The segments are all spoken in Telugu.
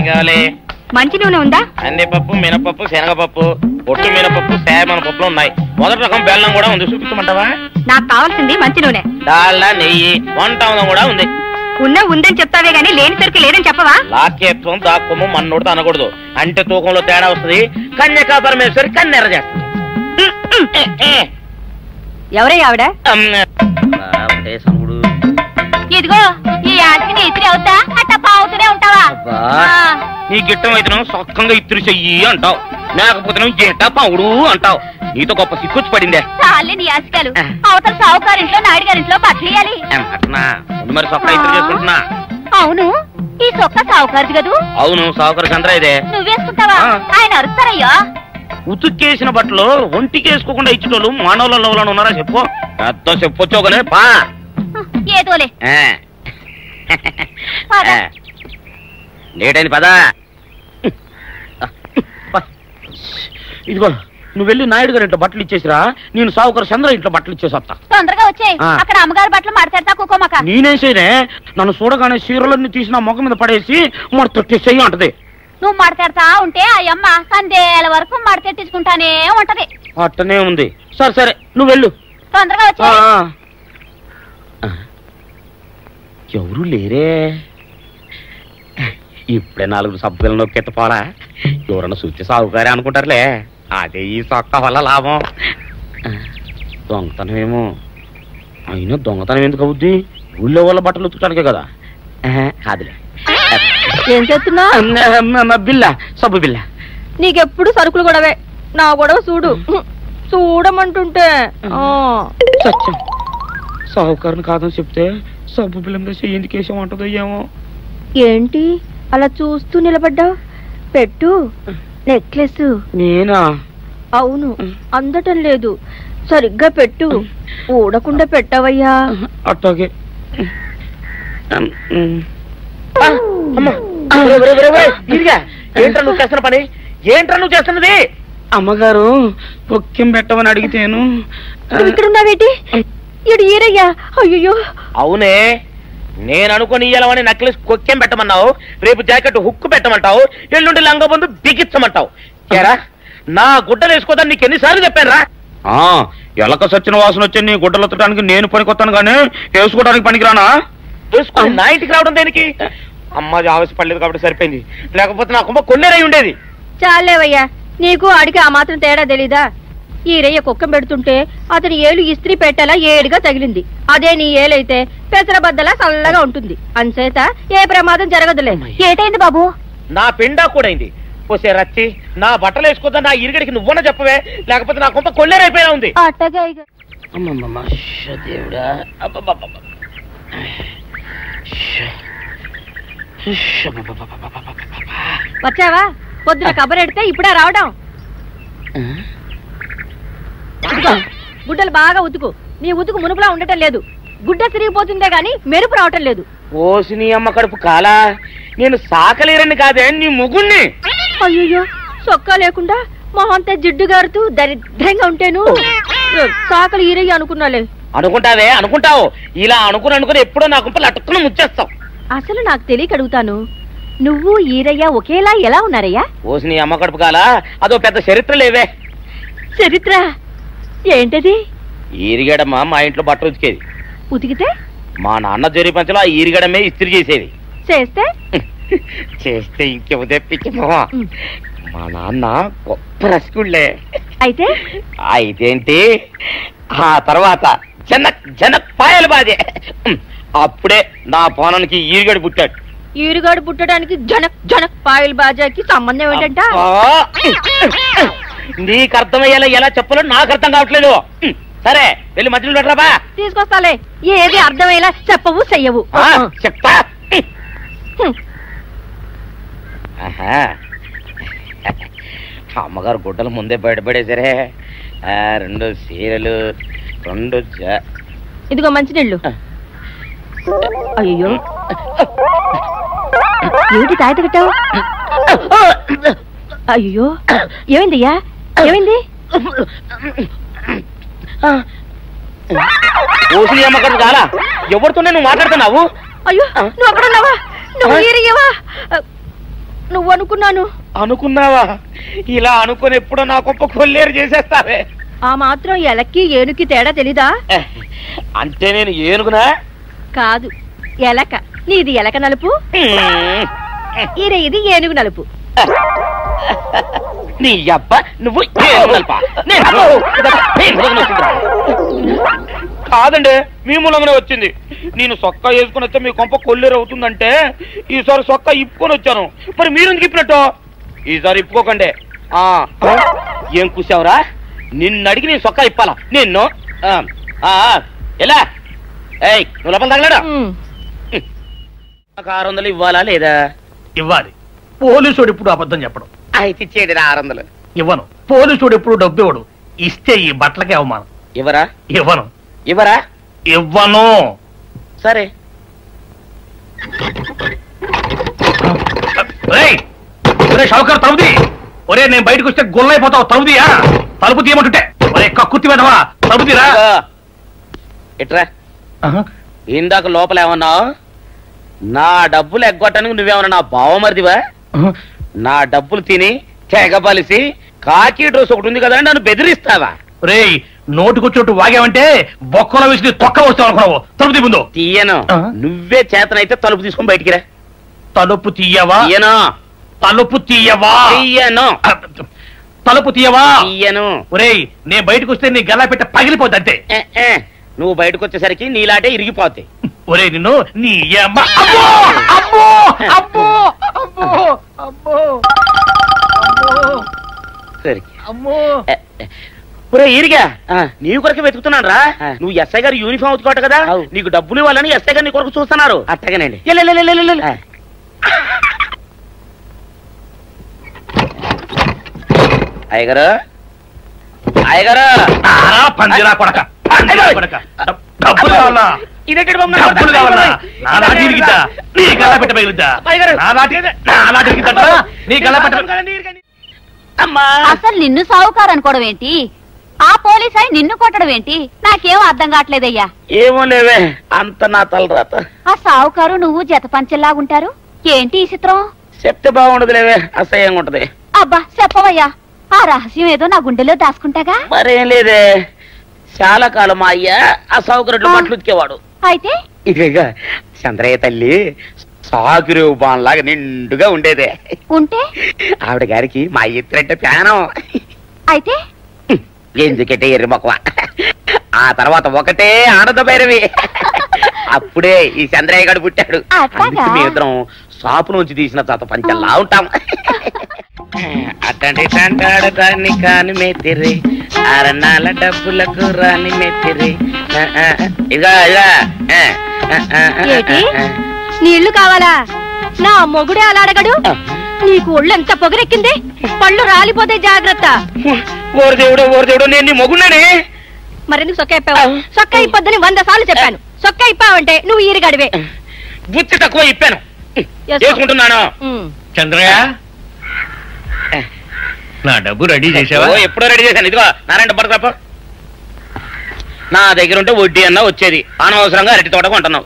కావాలి? మంచి నూనె ఉందా? కందిపప్పు, మినపప్పు, శనగపప్పు, పొట్టు మినపప్పు, సేమన పప్పులు ఉన్నాయి. మొదటి రకం బెల్లం కూడా ఉంది, చూపించమంటావా? నాకు కావాల్సింది మంచి నూనె. డాల్డా, నెయ్యి, వంట కూడా ఉంది. ఉందని చెప్తావే గానీ లేని సరికి లేదని చెప్పవా? లాక్యత్వం దాక్కుము మన్నోడితో అనకూడదు, అంటే తూకంలో తేడా వస్తుంది. కన్యకా పరమేశ్వరి కన్నెర చేస్తుంది. ఎవరయ్యా ఆవిడ? ఇదిగో ఈ ఆటకి నీ ఇత్రి అవుతా అట్ట పావుతూనే ఉంటావా? నీ గిట్టం అయితే సొక్కంగా ఇత్తురు చెయ్యి అంటావు, లేకపోతే గిట్ట పావుడు అంటావు. నీతో గొప్ప సిక్కుచ్చి పడిందే. చాలే నీ ఆశకాలు. అవతల సావుకారింట్లో నాయుడు గారింట్లో బట్టలేయాలి. మరి సొక్క ఇత్తురు చేసుకుంటున్నా. అవును, ఈ సొక్క సావుకారిది కదూ? అవును, సావుకారు చంద్ర ఇదే. నువ్వేసుకుంటావా? ఆయన అరుస్తారయ్యా. ఉతుక్కేసిన బట్టలు ఒంటికి వేసుకోకుండా ఇచ్చేటోళ్ళు మానవులలో ఉన్నారా చెప్పు? పెద్ద చెప్పొచ్చోగలే పా. ఏదోలే లేటైంది పదా. ఇదిగో నువ్వు వెళ్ళి నాయుడు గారి ఇంట్లో బట్టలు ఇచ్చేసిరా, నేను సావుకారు చంద్ర ఇంట్లో బట్టలు ఇచ్చేసి వస్తా. తొందరగా వచ్చేయ్, అక్కడ అమ్మగారు బట్టలు మాట్లాడతా కుకోమక. నేనేం చేయనే, నన్ను చూడగానే చీరలన్నీ తీసి నా ముఖం మీద పడేసి మడతెట్టేసేయి అంటది. నువ్వు మాట్లాడతా ఉంటే ఆ అమ్మ సందేల వరకు మడతెట్టించుకుంటానే ఉంటది. అట్టనే ఉంది. సరే సరే నువ్వు వెళ్ళు, తొందరగా వచ్చే. ఎవరు లేరే, ఇప్పుడే 4 సభ్యులను నొక్కెత్తపోరా. ఎవరన్నా చూస్తే సాగుకారే అనుకుంటారులే. అదే ఈ సొక్క వల్ల లాభం. దొంగతనమేమో. అయినా దొంగతనం ఎందుకు అవుద్ది? ఊళ్ళో వాళ్ళ బట్టలు ఉతుకడానికే కదా. కాదులే. ఏం చేస్తున్నా? బిల్ల, సబ్బు బిల్ల. నీకెప్పుడు సరుకులు గొడవే. నా గొడవ చూడు, చూడమంటుంటే. సత్యం, సాహుకారుని కాదని చెప్తే సబ్బు బిల్ల మీద ఎందుకు వేసామంటుందో ఏమో. ఏంటి అలా చూస్తూ నిలబడ్డా? పెట్టు నెక్లెస్. నేనా? అవును, అందటం లేదు. సరిగ్గా పెట్టు, ఊడకుండా పెట్టవయ్యా. అట్టాగే. ఏంట్రా నువ్వు చేస్తున్న పని? ఏంట్రా నువ్వు చేస్తున్నది? అమ్మగారు పొక్కెం పెట్టమని అడిగితేను. ఇక్కడ ఉన్నావేటి? ఇడు ఈరయ్యా. అయ్యో. అవునే, నేను అనుకుని ఇయ్యాలని నెక్లెస్ కొక్కెం పెట్టమన్నావు, రేపు జాకెట్ హుక్కు పెట్టమంటావు, ఎల్లుండి లంగబందు బిగించమంటావు. ఏరా నా గుడ్డలు వేసుకోదని నీకు ఎన్నిసార్లు చెప్పానురా? ఎలక సచ్చిన వాసన వచ్చి నీ గుడ్డలు ఎత్తడానికి నేను పనికొత్తాను కానీ వేసుకోవడానికి పనికిరానా? వేసుకో, నా ఇంటికి రావడం దేనికి? అమ్మాది ఆవేశపడలేదు కాబట్టి సరిపోయింది, లేకపోతే నా కుమ్మ కొన్నేరై ఉండేది. చాలేవయ్యా, నీకు అడిగి ఆ మాత్రం తేడా తెలీదా? ఈ రయ్య కుక్కం పెడుతుంటే అతని ఏలు ఇస్త్రీ పెట్టేలా ఏడుగా తగిలింది. అదే నీ ఏలైతే పెసరబద్దలా చల్లగా ఉంటుంది. అంచేత ఏ ప్రమాదం జరగదులే. ఏటైంది బాబు? నా పిండా కూడా అయింది. పోసే రచ్చి, నా బట్టలు వేసుకోద్దా నా ఇరుగడికి నువ్వన్నా చెప్పవే, లేకపోతే నా కొంత కొల్లేరైపోయినా ఉంది. వచ్చావా? పొద్దున కబరెడితే ఇప్పుడే రావడం. గుడ్డలు బాగా ఉతుకు. నీ ఉతుకు మునుపులా ఉండటం లేదు. గుడ్డ తిరిగిపోతుందే గాని మెరుపు రావటం లేదు. ఓసి నీ అమ్మ కడుపు కాలా, నేను సాకలేరని కాదే నీ ముగ్గుణ్ణి. అయ్యో, సొక్కా లేకుండా మొహంతా జిడ్డు గారుతూ దరిద్రంగా ఉంటేను సాకలు ఈరయ్య అనుకున్నాలే. అనుకుంటావే, అనుకుంటావు. ఇలా అనుకుని ఎప్పుడో నా గుంపలు అటుక్కుని ముచ్చేస్తావు. అసలు నాకు తెలియక అడుగుతాను, నువ్వు ఈరయ్య ఒకేలా ఎలా ఉన్నారయ్యా? ఓసి నీ అమ్మ కడుపు కాలా, అదో పెద్ద చరిత్ర లేవే. చరిత్ర ఏంటది? ఈరిగడమ్మ మా ఇంట్లో బట్టలు ఉతికేది. ఉతికితే మా నాన్న జరి పంచలో ఆ ఈరిగడమే ఇస్త్రీ చేసేది. చేస్తే ఇంకేమో తెప్పించమో. మా నాన్న గొప్ప రసికుళ్ళే. అయితేంటి, ఆ తర్వాత జనక్ పాయలు బాధే. అప్పుడే నా పోనానికి ఈరిగడు పుట్టాడు. ఈరుగాడు పుట్టడానికి జనక్ పాయలు బాజాకి సంబంధం ఏంటంట? నీకు అర్థమయ్యేలా ఎలా చెప్పాలో నాకు అర్థం కావట్లేదు. సరే వెళ్ళి మధ్యలో పెట్టరాబా. తీసుకొస్తాలే. ఏది అర్థమయ్యేలా చెప్పవు చెయ్యవు. చెప్తా. అమ్మగారు గుడ్డలు ముందే బయటపడేసరే. 2 చీరలు, 2 ఇదిగో మంచినీళ్ళు. అయ్యో, ఏమిటి తాయత కట్టావు? అయ్యో, ఏమైందయ్యా? ఏమైంది? ఓసి అమ్మగారు చాలా ఎవరితోనే నువ్వు మాట్లాడుతున్నావు? అయ్యో, నువ్వు అక్కడున్నావా? నువ్వు ఈరయ్యవా? నువ్వు అనుకున్నాను. అనుకున్నావా? ఇలా అనుకుని ఎప్పుడో నా గొప్ప కొల్లేరు చేసేస్తావే. ఆ మాత్రం ఎలక్కి ఏనుకి తేడా తెలీదా? అంటే నేను ఏనుగునా? కాదు, ఎలక. నీది ఎలక నలుపు, ఇది ఏనుగు నలుపు. నీ అబ్బ నువ్వు కాదండి, మీ మూలంగానే వచ్చింది. నేను సొక్కా వేసుకుని వచ్చా మీ కొంప కొల్లేరు అవుతుందంటే ఈసారి సొక్కా ఇప్పుకొని వచ్చాను. మరి మీరెందుకు ఇప్పినట్టు? ఈసారి ఇప్పుకోకండి. ఏం కూసావురా? నిన్ను అడిగి నేను సొక్కా ఇప్పాలా? నిన్ను ఎలా నువ్వు లోపల తగలడా? 600 ఇవ్వాలా లేదా? ఇవ్వాలి. పోలీసుడు ఎప్పుడు అబద్ధం చెప్పడం. అయితే ఇచ్చేయండి 600. ఇవ్వను. పోలీసుడు ఎప్పుడు డబ్బు ఇవ్వడు. ఇస్తే ఈ బట్టలకే అవమానం. ఇవ్వరా? ఇవ్వను. ఇవ్వరా? ఇవ్వను. సరే. షౌకర్ తలుపుది. ఒరే నేను బయటకు వస్తే గొల్లైపోతావు. తలుపుదియా? తలుపు తీయమంటుంటే ఒరే కక్కుర్తి వెధవా తలుపు తీరా. ఎట్రా ఇందాక లోపల ఏమన్నావు? నా డబ్బులు ఎగ్గొట్టడానికి నువ్వేమన్నా నా బావమరిదివా? నా డబ్బులు తిని తెగబలిసి కాకి డ్రెస్ ఒకటి ఉంది కదా నన్ను బెదిరిస్తావా? రే నోటుకొచ్చినట్టు వాగావంటే బొక్కలో వేసి తొక్క వస్తావు అనుకున్నావు. తలుపు తీ ముందు. తీయను. నువ్వే చేతనైతే తలుపు తీసుకొని బయటికి రా. తలుపు తీయవా? తీయను. తలుపు తీయవా? తీయను. తలుపు తీయవా? తీయను. ఒరేయ్ నేను బయటకు వస్తే నీ గల్లా పెట్ట పగిలిపోద్ది అంతే. నువ్వు బయటకు వచ్చేసరికి నీలాటే ఇరిగిపోతాయి. ఒరే నిన్ను నీ ఒరే ఇరిగా నీ కొరకు వెతుకుతున్నాను రా. నువ్వు ఎస్ఐ గారు యూనిఫామ్ అవుతుకోట కదా, నీకు డబ్బులు ఇవ్వాలని ఎస్ఐ గారు నీ కొరకు చూస్తున్నారు. అట్టగానండి. అయ్యగారు అయ్యగారు పందిరా కొడక డబ్బులు కావాలా? డబ్బులు కావాలా? నా నాటి ఇరిగిద్దా? నీ గల్లా పెట్ట పగిలిద్దా? నా నాటి ఇరిగిద్దా? నీ గల్లా పెట్ట. అసలు నిన్ను సావుకారు అనుకోవడం ఏంటి? ఆ పోలీస్ అయి నిన్ను కొట్టడం ఏంటి? నాకేం అర్థం కావట్లేదయ్యా. ఏమో లేవే, అంత నా తలరాత. ఆ సావుకారు నువ్వు జత పంచెల్లాగుంటారు ఏంటి ఈ చిత్రం? చెప్తే బాగుండదు లేవే, అసహ్యంగా ఉంటది. అబ్బా చెప్పవయ్యా, ఆ రహస్యం ఏదో నా గుండెలో దాచుకుంటాగా. మరేం లేదే, చాలా కాలం మా అయ్య ఆ సౌకర్యం బట్టలు ఉతికేవాడు. అయితే ఇక చంద్రయ్య తల్లి సాగురేవు బాన్లాగా నిండుగా ఉండేదే. ఉంటే ఆవిడ గారికి మా ఎత్తురంటే ప్యానం. అయితే ఎందుకంటే ఎర్రి మొక్కవ. ఆ తర్వాత ఒకటే ఆనంద భైరవి. అప్పుడే ఈ చంద్రయ్య గారు పుట్టాడు. మీ ఇద్దరం షాపు నుంచి తీసిన చత పంచల్లా ఉంటాం. అట్టండి తంటాడు దాన్ని కాని మెత్తిరి, అరణాల డబ్బులకు రాని మెత్తిరి. ఇదిగా నీళ్లు కావాలా? నా మొగుడే అలా అడగడు. నీకు ఒళ్ళు ఎంత పొగరెక్కింది, పళ్ళు రాలిపోతే జాగ్రత్త. ఓరు దేవుడు నేను నీ మొగుడనే. మరెందుకు సొక్క ఇప్పావు? సొక్క ఇప్పొద్దని 100 సార్లు చెప్పాను. సొక్క ఇప్పావంటే నువ్వు ఈరిగడివే. బుద్ధి తక్కువ ఇప్పాను, చేసుకుంటున్నాను. చంద్రయ్య నా డబ్బు రెడీ చేసావా? ఎప్పుడో రెడీ చేశాను. ఇదిగో నారాయణ డబ్బు తప్ప నా దగ్గర ఉంటే వడ్డీ అన్నా వచ్చేది. అనవసరంగా అరటి తోట కొంటున్నావు.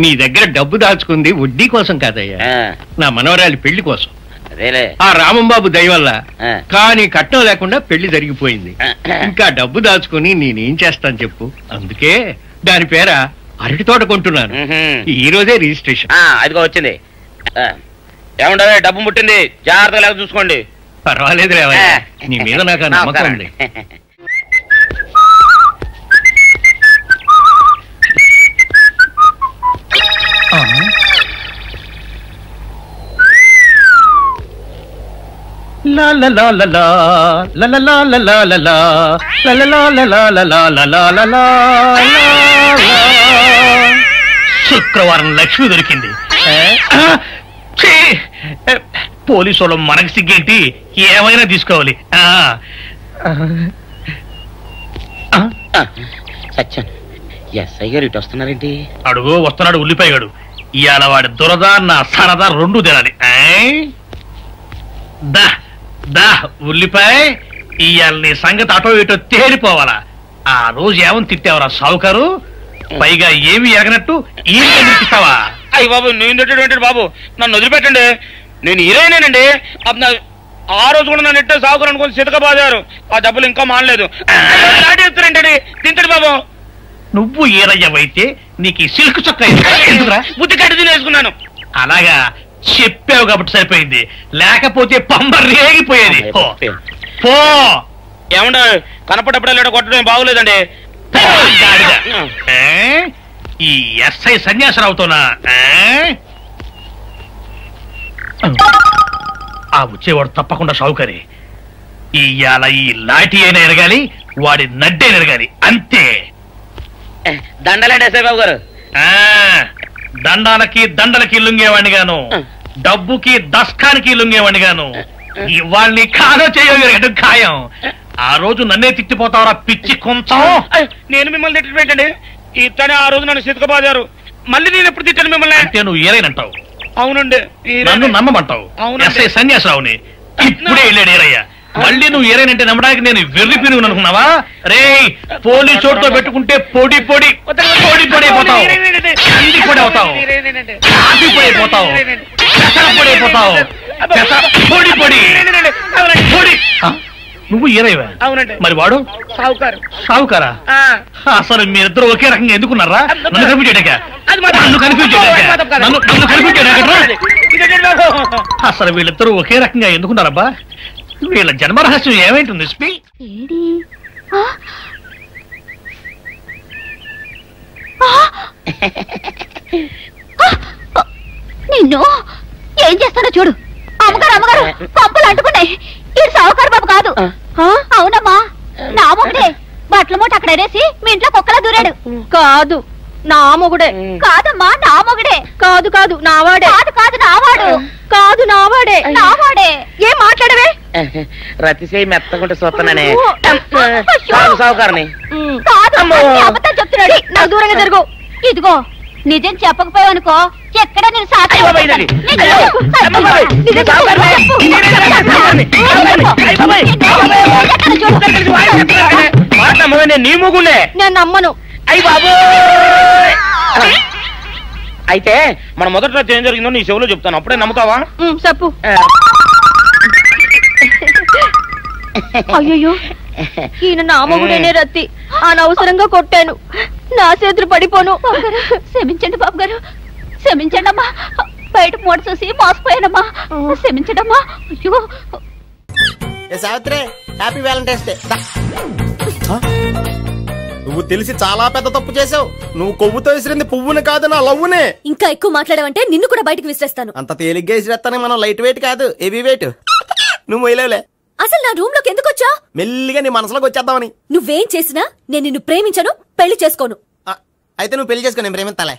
నీ దగ్గర డబ్బు దాచుకుంది వడ్డీ కోసం కాదయ్యా, నా మనవరాలి పెళ్లి కోసం. అదేలే, ఆ రామంబాబు దయ వల్ల కానీ కట్నం లేకుండా పెళ్లి జరిగిపోయింది. ఇంకా డబ్బు దాచుకుని నేనేం చేస్తాను చెప్పు. అందుకే దాని పేర అరటి తోట కొంటున్నాను. ఈ రోజే రిజిస్ట్రేషన్. అదిగో వచ్చింది. ఏముండవే, డబ్బు ముట్టింది, జాగ్రత్తగా లేక చూసుకోండి. పర్వాలేదు రేవయ్య, నీ మీద నాకు నమ్మకం ఉంది. శుక్రవారం లక్ష్మి దొరికింది. పోలీసు వాళ్ళు మనకి సిగ్గేంటి, ఏమైనా తీసుకోవాలి. సత్యం ఎస్ఐ గారు ఇటు వస్తున్నారేంటి? అడుగు వస్తున్నాడు ఉల్లిపాయగాడు. ఇవాళ వాడి దురద నా సరదా రెండు తినాలి. దా దా ఉల్లిపాయ, ఇవాళ నీ సంగతి అటో ఇటో తేలిపోవాలా. ఆ రోజు ఏమని తిట్టావరా సావుకారు? పైగా ఏమి ఎరగనట్టు ఈ నిపిస్తావా? అయ్యి బాబు, నేను తిట్టేటువంటి బాబు, నన్ను వదిలిపెట్టండి. నేను హీరోయినేనండి. ఆ రోజు కూడా నన్ను ఎట్టే సాగురు అనుకుని సితకబాదారు. ఆ డబ్బులు ఇంకా మానలేదు. దాటేస్తారంటే తింటడు బాబు. నువ్వు ఏరయ్యవైతే నీకు ఈ సిల్క్ చొక్కా బుద్ధి కట్టి తినేసుకున్నాను. అలాగా చెప్పావు కాబట్టి సరిపోయింది, లేకపోతే పంబ రేగిపోయేది. పో. ఏమంటే కనపడప్పుడే కొట్టడం బాగోలేదండి. ఈ ఎస్ఐ సన్యాసరావుతోనా? ఆ వచ్చేవాడు తప్పకుండా షావుకరి. ఇవాళ ఈ లాఠీ అయినా ఎరగాలి, వాడి నడ్డే ఎరగాలి, అంతే. దండలేండి ఎస్ఐ బాబు గారు. దండాలకి దండలకి లొంగేవాడిని గాను, డబ్బుకి దస్కానికి లొంగేవాడిని గాను. ఇవాళ్ళని కాదో చేయడం ఖాయం. ఆ రోజు నన్నే తిట్టిపోతావరా పిచ్చి కొంచెం. నేను మిమ్మల్ని తిట్టండి. ఇతనే ఆ రోజు నన్ను సితకబాదారు. మళ్ళీ నేను ఎప్పుడు తిట్టాను మిమ్మల్ని? అంటే నువ్వు ఏరైనంటావు. అవునండి. నన్ను నమ్మమంటావు. ఎస్ఐ సన్యాసరావుని ఇప్పుడే వెళ్ళాడు ఏరయ్య. మళ్ళీ నువ్వు ఏరైనంటే నమ్మడానికి నేను వెర్రి పిరుగు అనుకున్నావా? రే పోలీసు చోటుతో పెట్టుకుంటే పొడి పొడి పొడి పొడి అయిపోతావు, అంది పొడి అవుతావు, కాఫీ పొడి అయిపోతావు, పెసర పొడి అయిపోతావు, పొడి పొడి పొడి. నువ్వు ఏరైవా? అవునండి. మరి వాడు సావుకారా? అసలు మీరిద్దరు ఒకే రకంగా ఎందుకున్నారా? నన్ను కనిపించాక అసలు వీళ్ళిద్దరూ ఒకే రకంగా ఎందుకున్నారబ్బా? వీళ్ళ జన్మరహస్యం ఏమైంటుంది? నిన్ను ఏం చేస్తాడో చూడు. అమ్మగారు అమ్మగారు పంపులు అంటుకున్నాయి. ఇది సావుకారు బాబు కాదు. అవునమ్మా, నా మొగుడే. బట్టల మూట అక్కడ అనేసి మీ ఇంట్లో కుక్కలా దూరాడు. కాదు, నా మొగుడే. కాదమ్మా, నా మొగుడే. కాదు కాదు, నావాడే. కాదు కాదు, నావాడు. కాదు, నావాడే. నావాడే. ఏం మాట్లాడవే? రతిసేయి మెత్తకుంటే చూస్తున్నానే సావుకారని. అబద్ధం చెప్తున్నాడు. నా దూరంగా జరుగు. ఇదిగో నిజం చెప్పకపోయావనుకో ఎక్కడ నేను సాక్షి నీ ముగుండే. నేను నమ్మను. అయ్యి బాబు. అయితే మన మొదటి రాత్రి ఏం జరిగిందో నీ చెవులో చెప్తాను, అప్పుడే నమ్ముతావా? చెప్పు. అయ్యో, ఈయన నా మొగుడేనే రత్తి. అనవసరంగా కొట్టాను. నా చేతులు పడిపోను. క్షమించండి బాబు గారు, క్షమించండి అమ్మా. బయట మూట చూసి మోసపోయానమ్మా, క్షమించడమ్మా. అయ్యో. Savitri, happy Valentine's day. నువ్వు తెలిసి చాలా పెద్ద తప్పు చేసావు. నువ్వు కొవ్వుతో విసిరింది పువ్వుని కాదు, నా లవ్వునే. ఇంకా ఎక్కువ మాట్లాడవంటే నిన్ను కూడా బయటకు విసిరేస్తాను. అంత తేలిగ్గా విసిరేస్తానే. మనం లైట్ వెయిట్ కాదు, హెవీ వెయిట్. నువ్వు వేయలేవులే. అసలు నా రూమ్ లోకి ఎందుకు వచ్చా? మెల్లిగా నీ మనసులోకి వచ్చేద్దామని. నువ్వేం చేసినా నేను నిన్ను ప్రేమించను, పెళ్లి చేసుకోను. అయితే నువ్వు పెళ్లి చేసుకో, నేను ప్రేమిస్తాలే.